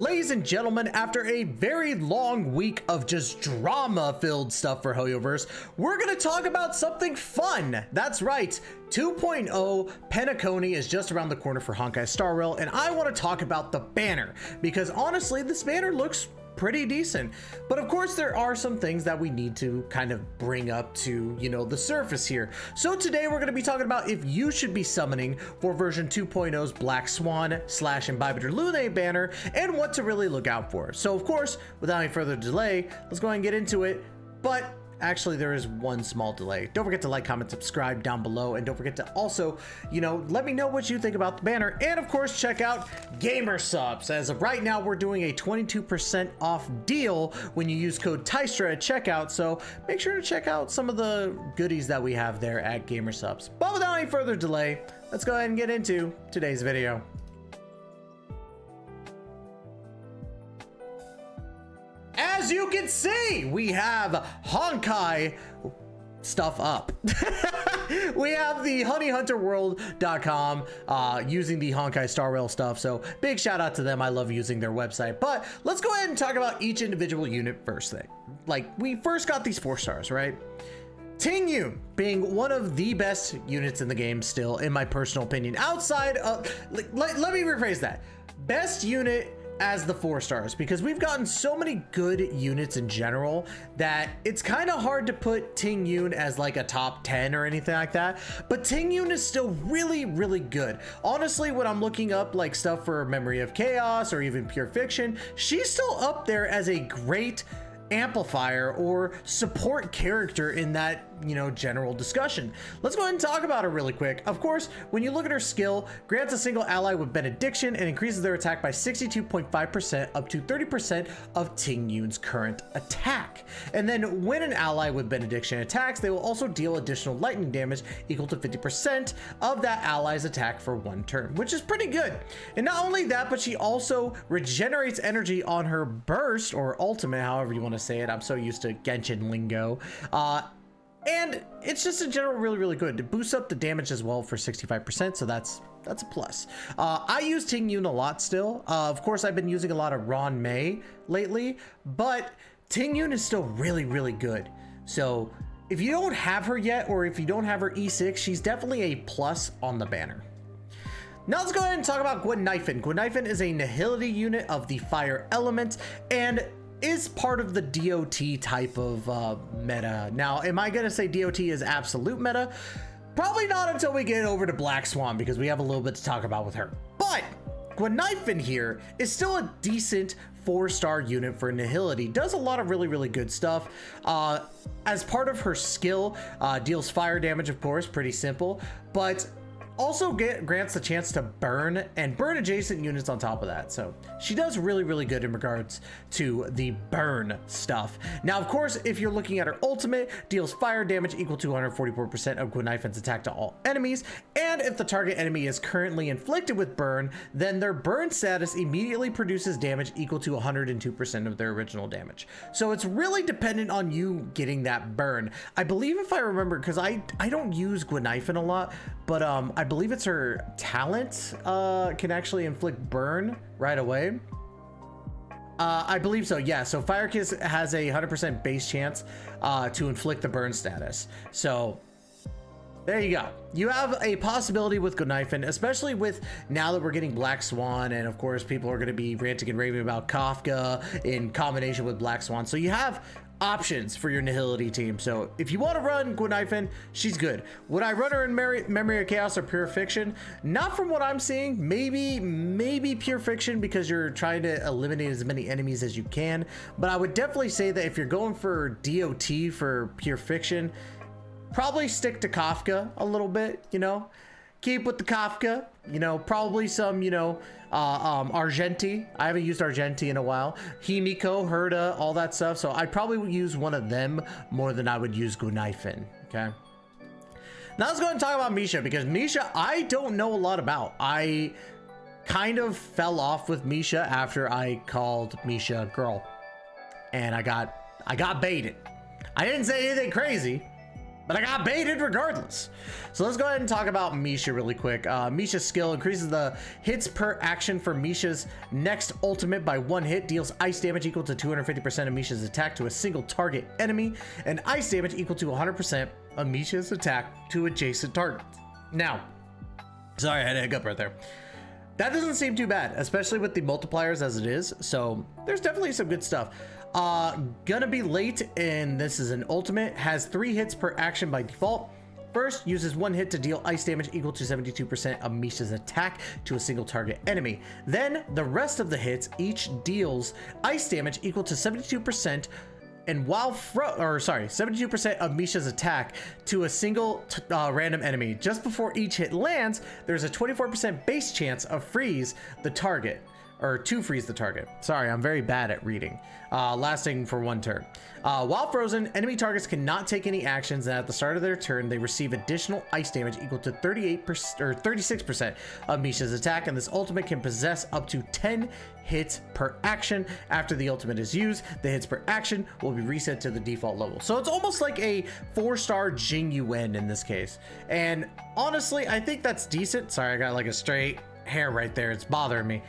Ladies and gentlemen, after a very long week of just drama-filled stuff for Hoyoverse, we're going to talk about something fun. That's right, 2.0 Penacony is just around the corner for Honkai Star Rail, and I want to talk about the banner, because honestly, this banner looks pretty decent. But of course, there are some things that we need to kind of bring up to, the surface here. So today we're going to be talking about if you should be summoning for version 2.0's Black Swan / Imbibitor Lunae banner and what to really look out for. So of course, without any further delay, let's go ahead and get into it. But actually, there is one small delay. Don't forget to like, comment, subscribe down below, and don't forget to also, let me know what you think about the banner. And of course, check out Gamer Subs. As of right now, we're doing a 22% off deal when you use code TYSTRA at checkout. So make sure to check out some of the goodies that we have there at Gamer Subs. But without any further delay, let's go ahead and get into today's video. As you can see, we have Honkai stuff up. We have the honeyhunterworld.com using the Honkai Star Rail stuff, so big shout out to them. I love using their website. But let's go ahead and talk about each individual unit first thing. Like, we first got these 4 stars, right? Ting Yun being one of the best units in the game still, in my personal opinion. Outside of, let me rephrase that. Best unit as the 4 stars, because we've gotten so many good units in general that it's kind of hard to put Ting Yun as like a top 10 or anything like that. But Ting Yun is still really, really good. Honestly, when I'm looking up like stuff for Memory of Chaos or even Pure Fiction, she's still up there as a great amplifier or support character in that general discussion. Let's go ahead and talk about her really quick. Of course, when you look at her skill, grants a single ally with benediction and increases their attack by 62.5% up to 30% of Ting Yun's current attack. And then when an ally with benediction attacks, they will also deal additional lightning damage equal to 50% of that ally's attack for 1 turn, which is pretty good. And not only that, but she also regenerates energy on her burst or ultimate, however you want to say it. I'm so used to Genshin lingo. And it's just in general really, really good. It boosts up the damage as well for 65%, so that's a plus. I use Ting Yun a lot still. Of course, I've been using a lot of Ron Mei lately, but Ting Yun is still really, really good. So if you don't have her yet, or if you don't have her E6, she's definitely a plus on the banner. Now let's go ahead and talk about Gwynaifen. Gwynaifen is a nihility unit of the fire element, and is part of the DOT type of meta. Now, am I gonna say DOT is absolute meta? Probably not until we get over to Black Swan, because we have a little bit to talk about with her. But Gwynaifen here is still a decent 4-star unit for nihility. Does a lot of really, really good stuff. As part of her skill, deals fire damage, of course, pretty simple, but also grants the chance to burn and burn adjacent units on top of that. So she does really, really good in regards to the burn stuff. Now, of course, if you're looking at her ultimate, deals fire damage equal to 144% of Gwynaifen's attack to all enemies. And if the target enemy is currently inflicted with burn, then their burn status immediately produces damage equal to 102% of their original damage. So it's really dependent on you getting that burn. I believe, if I remember, because I don't use Gwynaifen a lot, but I believe it's her talent can actually inflict burn right away. I believe so, yeah. So Fire Kiss has a 100% base chance to inflict the burn status. So there you go. You have a possibility with Gwynaifen, especially with now that we're getting Black Swan, and of course people are going to be ranting and raving about Kafka in combination with Black Swan. So you have options for your nihility team. So if you want to run Gwynaifen, she's good. Would I run her in Memory of Chaos or Pure Fiction? Not from what I'm seeing. Maybe Pure Fiction, because you're trying to eliminate as many enemies as you can. But I would definitely say that if you're going for DOT for Pure Fiction, probably stick to Kafka a little bit, keep with the Kafka, probably some, Argenti. I haven't used Argenti in a while. Himeko, Herta, all that stuff. So I'd probably use one of them more than I would use Gwynaifen, okay? Now let's go ahead and talk about Misha, because Misha, I don't know a lot about. I kind of fell off with Misha after I called Misha girl. And I got baited. I didn't say anything crazy, but I got baited regardless. So let's go ahead and talk about Misha really quick. Misha's skill increases the hits per action for Misha's next ultimate by 1 hit, deals ice damage equal to 250% of Misha's attack to a single target enemy, and ice damage equal to 100% of Misha's attack to adjacent targets. Now, sorry, I had a hiccup right there. That doesn't seem too bad, especially with the multipliers as it is. So there's definitely some good stuff. Gonna be late, and this is an ultimate, has 3 hits per action by default. First, uses 1 hit to deal ice damage equal to 72% of Misha's attack to a single target enemy. Then the rest of the hits each deals ice damage equal to 72% and 72% of Misha's attack to a single random enemy. Just before each hit lands, there's a 24% base chance of freeze the target, or to freeze the target. Sorry, I'm very bad at reading. Lasting for 1 turn. While frozen, enemy targets cannot take any actions, and at the start of their turn, they receive additional ice damage equal to 38% or 36% of Misha's attack, and this ultimate can possess up to 10 hits per action. After the ultimate is used, the hits per action will be reset to the default level. So it's almost like a 4-star Jingyuan in this case. And honestly, I think that's decent. Sorry, I got like a straight hair right there. It's bothering me.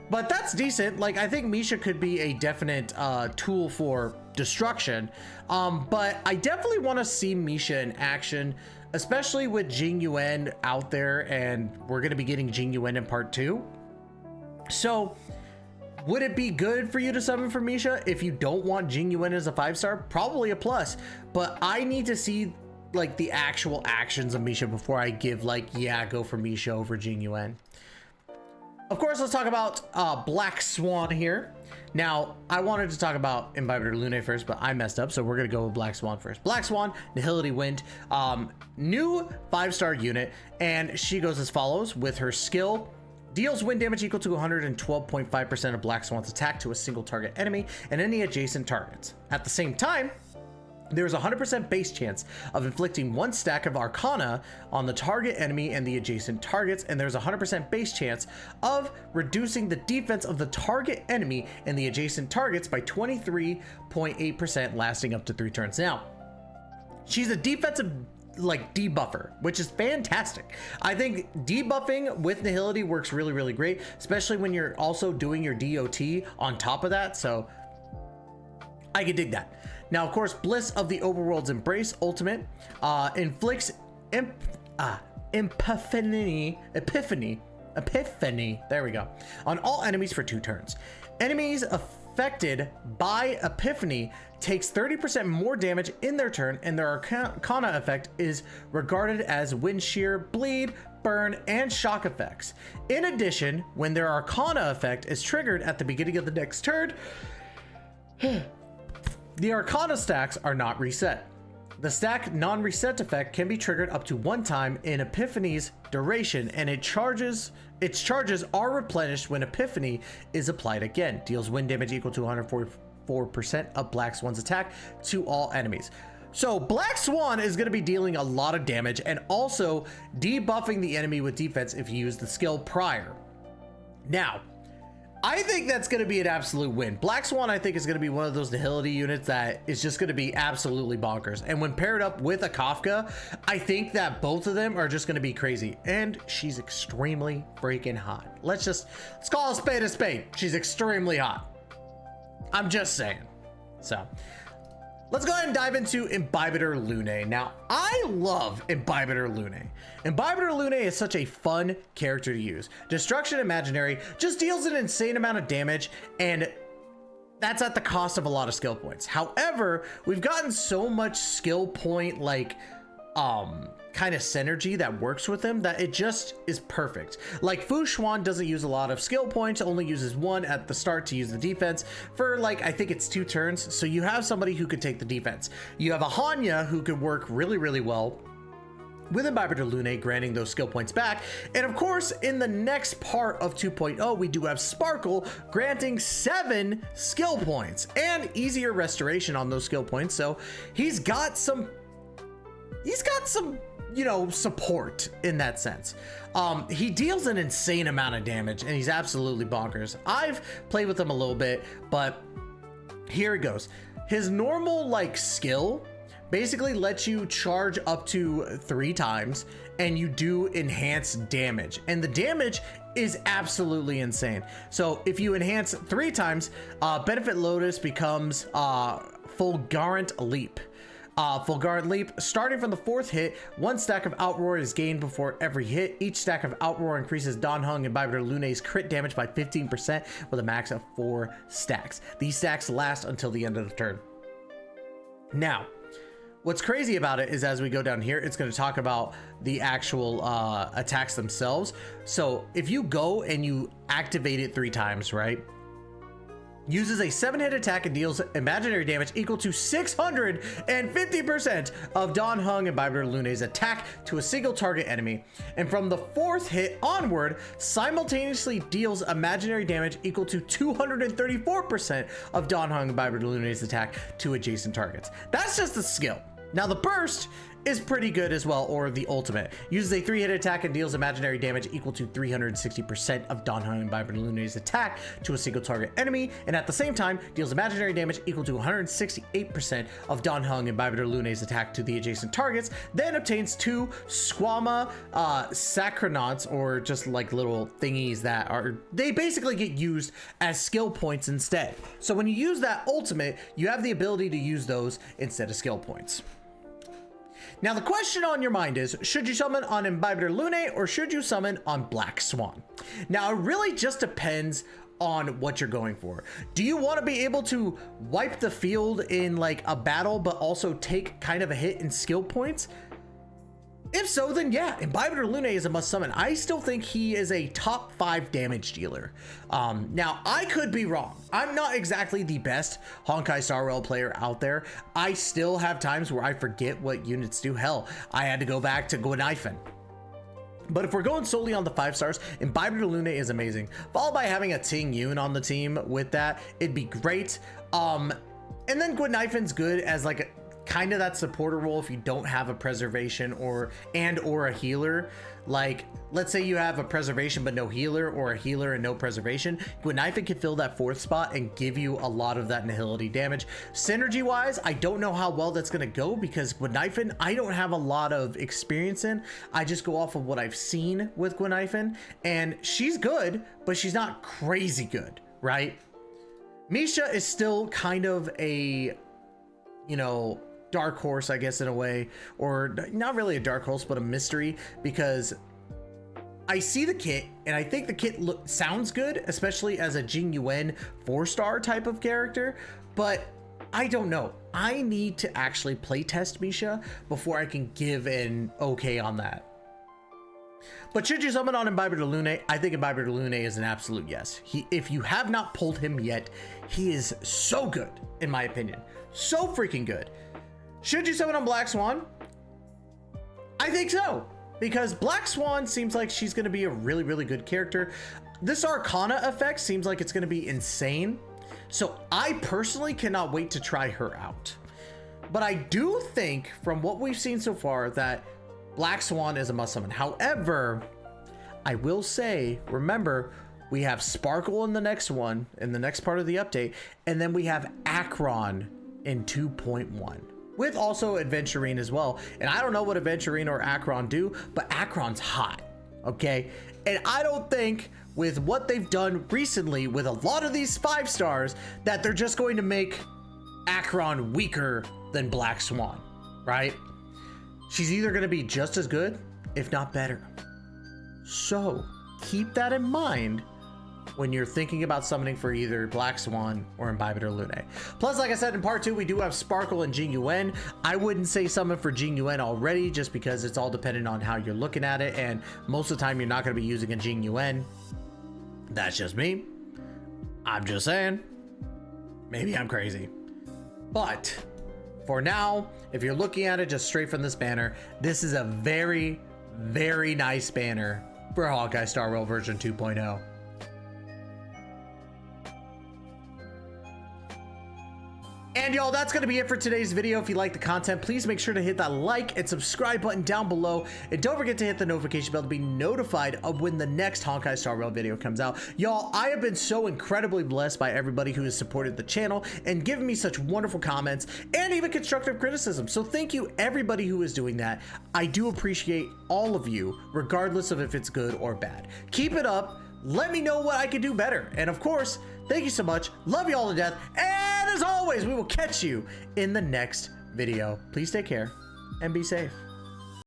But that's decent. Like, I think Misha could be a definite tool for destruction. But I definitely want to see Misha in action, especially with Jingyuan out there, and we're going to be getting Jingyuan in part 2. So would it be good for you to summon for Misha? If you don't want Jingyuan as a 5-star, probably a plus. But I need to see like the actual actions of Misha before I give like, yeah, go for Misha over Jingyuan. Of course, let's talk about Black Swan here. Now, I wanted to talk about Imbibitor Lunae first, but I messed up, so we're gonna go with Black Swan first. Black Swan, Nihility Wind, new 5-star unit, and she goes as follows with her skill. Deals wind damage equal to 112.5% of Black Swan's attack to a single target enemy and any adjacent targets. At the same time, there's a 100% base chance of inflicting 1 stack of Arcana on the target enemy and the adjacent targets, and there's a 100% base chance of reducing the defense of the target enemy and the adjacent targets by 23.8%, lasting up to 3 turns. Now, she's a defensive like debuffer, which is fantastic. I think debuffing with Nihility works really, really great, especially when you're also doing your DOT on top of that, so I can dig that. Now, of course, Bliss of the Overworld's Embrace ultimate inflicts epiphany, there we go, on all enemies for 2 turns. Enemies affected by Epiphany takes 30% more damage in their turn, and their Arcana effect is regarded as Wind Shear, Bleed, Burn, and Shock effects. In addition, when their Arcana effect is triggered at the beginning of the next turn, the Arcana stacks are not reset. The stack non-reset effect can be triggered up to 1 time in Epiphany's duration, and its charges are replenished when Epiphany is applied again. Deals wind damage equal to 144% of Black Swan's attack to all enemies. So Black Swan is going to be dealing a lot of damage and also debuffing the enemy with defense if you use the skill prior. Now, I think that's going to be an absolute win. Black Swan, I think, is going to be one of those Nihility units that is just going to be absolutely bonkers. And when paired up with a Kafka, I think that both of them are just going to be crazy. And she's extremely freaking hot. Let's call a spade a spade. She's extremely hot. I'm just saying. So let's go ahead and dive into Imbibitor Lunae. Now, I love Imbibitor Lunae. Imbibitor Lunae is such a fun character to use. Destruction Imaginary just deals an insane amount of damage, and that's at the cost of a lot of skill points. However, we've gotten so much skill point like kind of synergy that works with him that it just is perfect. Like Fu Xuan doesn't use a lot of skill points, only uses 1 at the start to use the defense for like, I think it's 2 turns. So you have somebody who could take the defense. You have a Hanya who could work really, really well with Imbibitor Lunae, granting those skill points back. And of course, in the next part of 2.0, we do have Sparkle granting 7 skill points and easier restoration on those skill points. So he's got some, you know, support in that sense. He deals an insane amount of damage and he's absolutely bonkers. I've played with him a little bit, but here it goes. His normal like skill basically lets you charge up to 3 times and you do enhanced damage, and the damage is absolutely insane. So if you enhance 3 times, Benefit Lotus becomes Fulgurant Leap. Fulgurant Leap, starting from the 4th hit, 1 stack of Outroar is gained before every hit. Each stack of Outroar increases Danheng and Imbibitor Lunae's crit damage by 15% with a max of 4 stacks. These stacks last until the end of the turn. Now, what's crazy about it is as we go down here, it's going to talk about the actual attacks themselves. So if you go and you activate it 3 times, right? Uses a 7-hit attack and deals imaginary damage equal to 650% of Danheng and Imbibitor Lunae's attack to a single target enemy. And from the 4th hit onward, simultaneously deals imaginary damage equal to 234% of Danheng and Imbibitor Lunae's attack to adjacent targets. That's just the skill. Now the burst is pretty good as well, or the ultimate. Uses a 3-hit attack and deals imaginary damage equal to 360% of Danheng and Imbibitor Lunae's attack to a single target enemy, and at the same time deals imaginary damage equal to 168% of Danheng and Imbibitor Lunae's attack to the adjacent targets. Then obtains 2 Squama Sacronauts, or just like little thingies that are, they basically get used as skill points instead. So when you use that ultimate, you have the ability to use those instead of skill points. Now the question on your mind is, should you summon on Imbibitor Lunae or should you summon on Black Swan? Now it really just depends on what you're going for. Do you want to be able to wipe the field in like a battle but also take kind of a hit in skill points? If so, then yeah, Imbibitor Lunae is a must summon. I still think he is a top 5 damage dealer. Now, I could be wrong. I'm not exactly the best Honkai Star Rail player out there. I still have times where I forget what units do. Hell, I had to go back to Guanifan. But if we're going solely on the 5 stars, Imbibitor Lunae is amazing. Followed by having a Ting Yun on the team with that, it'd be great. And then Guanifan's good as like a kind of that supporter role if you don't have a preservation or a healer. Like, let's say you have a preservation but no healer, or a healer and no preservation. Guanifan can fill that 4th spot and give you a lot of that nihility damage. Synergy wise, I don't know how well that's going to go because Guanifan, I don't have a lot of experience in. I just go off of what I've seen with Guanifan, and she's good, but she's not crazy good, right? Misha is still kind of a, you know, dark horse, I guess, in a way, or not really a dark horse, but a mystery, because I see the kit and I think the kit sounds good, especially as a Jingyuan 4-star type of character, but I don't know. I need to actually play test Misha before I can give an okay on that. But should you summon on Imbibitor Lunae? I think Imbibitor Lunae is an absolute yes. If you have not pulled him yet, he is so good, in my opinion. So freaking good. Should you summon on Black Swan? I think so, because Black Swan seems like she's going to be a really, really good character. This Arcana effect seems like it's going to be insane. So I personally cannot wait to try her out. But I do think from what we've seen so far that Black Swan is a must summon. However, I will say, remember, we have Sparkle in the next one, in the next part of the update, and then we have Akron in 2.1. with also Adventurine as well. And I don't know what Adventurine or Akron do, but Akron's hot, okay? And I don't think with what they've done recently with a lot of these 5 stars that they're just going to make Akron weaker than Black Swan, right? She's either going to be just as good, if not better. So keep that in mind when you're thinking about summoning for either Black Swan or Imbibitor Lunae. Plus, like I said, in part 2, we do have Sparkle and Jingyuan. I wouldn't say summon for Jingyuan already, just because it's all dependent on how you're looking at it, and most of the time you're not going to be using a Jingyuan. That's just me. I'm just saying. Maybe I'm crazy. But for now, if you're looking at it just straight from this banner, this is a very, very nice banner for Honkai Star Rail version 2.0. And y'all, that's going to be it for today's video. If you like the content, please make sure to hit that like and subscribe button down below. And don't forget to hit the notification bell to be notified of when the next Honkai Star Rail video comes out. Y'all, I have been so incredibly blessed by everybody who has supported the channel and given me such wonderful comments and even constructive criticism. So thank you everybody who is doing that. I do appreciate all of you, regardless of if it's good or bad. Keep it up. Let me know what I can do better. And of course, thank you so much. Love you all to death. And as always, we will catch you in the next video. Please take care and be safe.